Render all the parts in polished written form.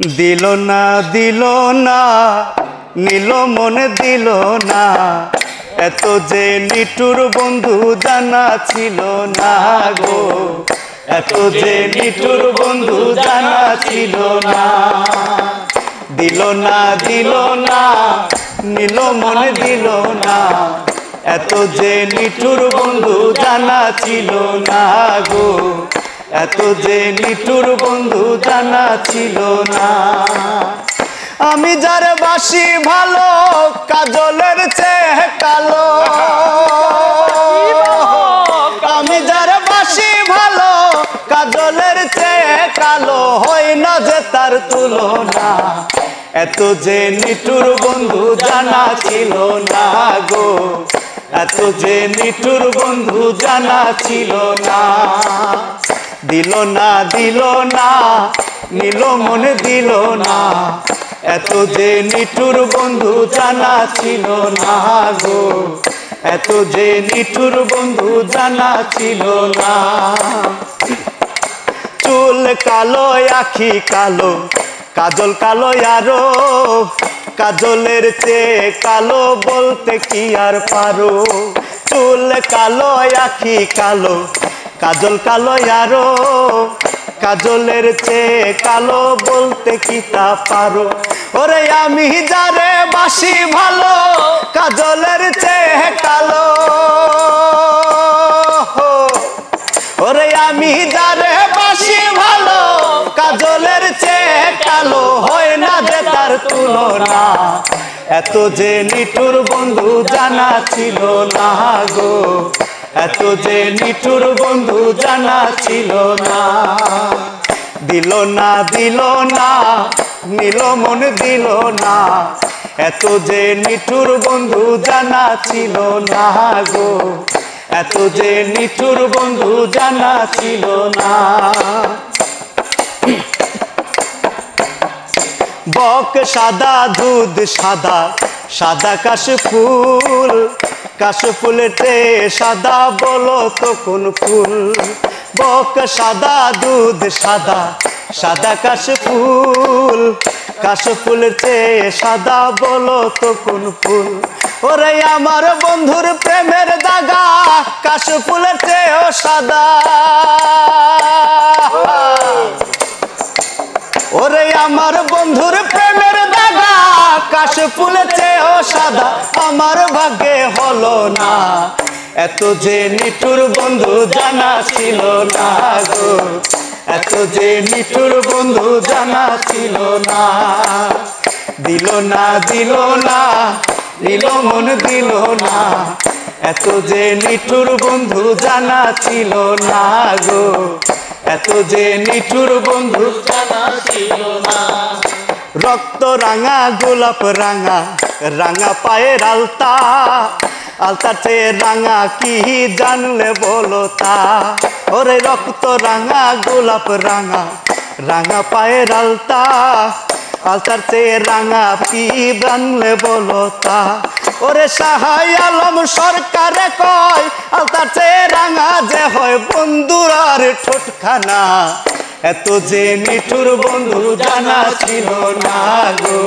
দিল না দিল না নিল মনে দিল না এত যে নিঠুর বন্ধু জানা ছিল না গো এত যে নিঠুর বন্ধু জানা ছিল না দিল না দিল না নিল মনে দিল না এত যে নিঠুর বন্ধু জানা ছিল না গো এত যে নিঠুর বন্ধু জানা ছিল না আমি যারে বাসি ভালো কাজলের চেয়ে কালো আমি যারে বাসি ভালো কাজলের চেয়ে কালো হয় না যে তার তুলনা এত যে নিঠুর বন্ধু জানা ছিল না গো এত যে নিঠুর বন্ধু জানা ছিল না দিল না দিল না নিল মনে দিল না এত যে নিঠুর বন্ধু জানা ছিল না গো এত যে নিঠুর বন্ধু জানা ছিল না চুল কালো আখি কালো কাজল কালো আরো কাজলের চেয়ে কালো বলতে কি আর পারো চুল কালো আখি কালো কাজল কালো আরো কাজলের চেয়ে কালো বলতে কি তা পারো ওরে আমি যারে বাসি ভালো কাজলের চেয়ে কালো ওরে আমি যারে বাসি ভালো কাজলের চেয়ে কালো হয় না যে তার তুলনা এত যে নিঠুর বন্ধু জানা ছিল না গো এত যে নিঠুর বন্ধু জানা ছিল না দিল না দিল না নিল মন দিল না এত যে নিঠুর বন্ধু জানা ছিল না গো এত যে নিঠুর বন্ধু জানা ছিল না বক সাদা দুধ সাদা সাদা কাশফুলেতে সাদা বলো তো কোন ফুল বক সাদা দুধ সাদা সাদা কাশফুলেতে সাদা বলো তো কোন ফুল ওরে আমার বন্ধুর প্রেমের দাগা কাশফুলের চেয়েও সাদা ওরে আমার বন্ধুর প্রেমের দাগা কাশফুলের চেয়েও সাদা আমার ভাগ্যে হলো না এত যে নিঠুর বন্ধু জানা ছিল না গো এত যে নিঠুর বন্ধু জানা ছিল না দিল না দিল না নিল মন দিল না এত যে নিঠুর বন্ধু জানা ছিল না গো এত যে নিঠুর বন্ধু জানা ছিল না রক্ত রাঙা গোলাপ রাঙা রাঙা পায়ের আলতা আলতার চেয়ে রাঙা কি জানলে বলো তা ওরে রক্ত রাঙা গোলাপ রাঙা রাঙা পায়ের আলতা আলতার চেয়ে রাঙা কি জানলে বলো তা ওরে সাহাই আলম সরকারে কয় আলতার চেয়ে রাঙা যে হয় বন্ধুর আর ঠোঁটখানা এত যে নিঠুর বন্ধু জানা ছিল না গো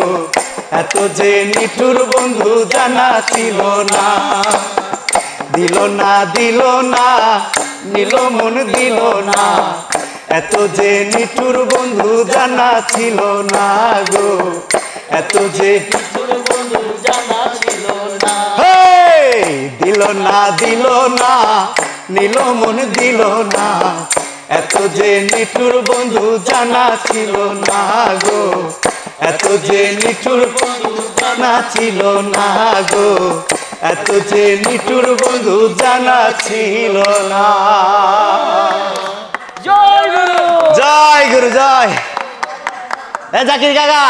এত যে নিঠুর বন্ধু জানা ছিল না দিল না দিল না নিল মন দিল না এত যে নিঠুর বন্ধু জানা ছিল না গো এত যে নিঠুর বন্ধু জানা ছিল না দিল না দিল না নিল মন দিল না এত যে নিঠুর বন্ধু জানা ছিল না গো এত যে নিঠুর বন্ধু জানা ছিল না গো এত যে নিঠুর বন্ধু জানা ছিল না জয় গুরু জয় জাকির কাকা।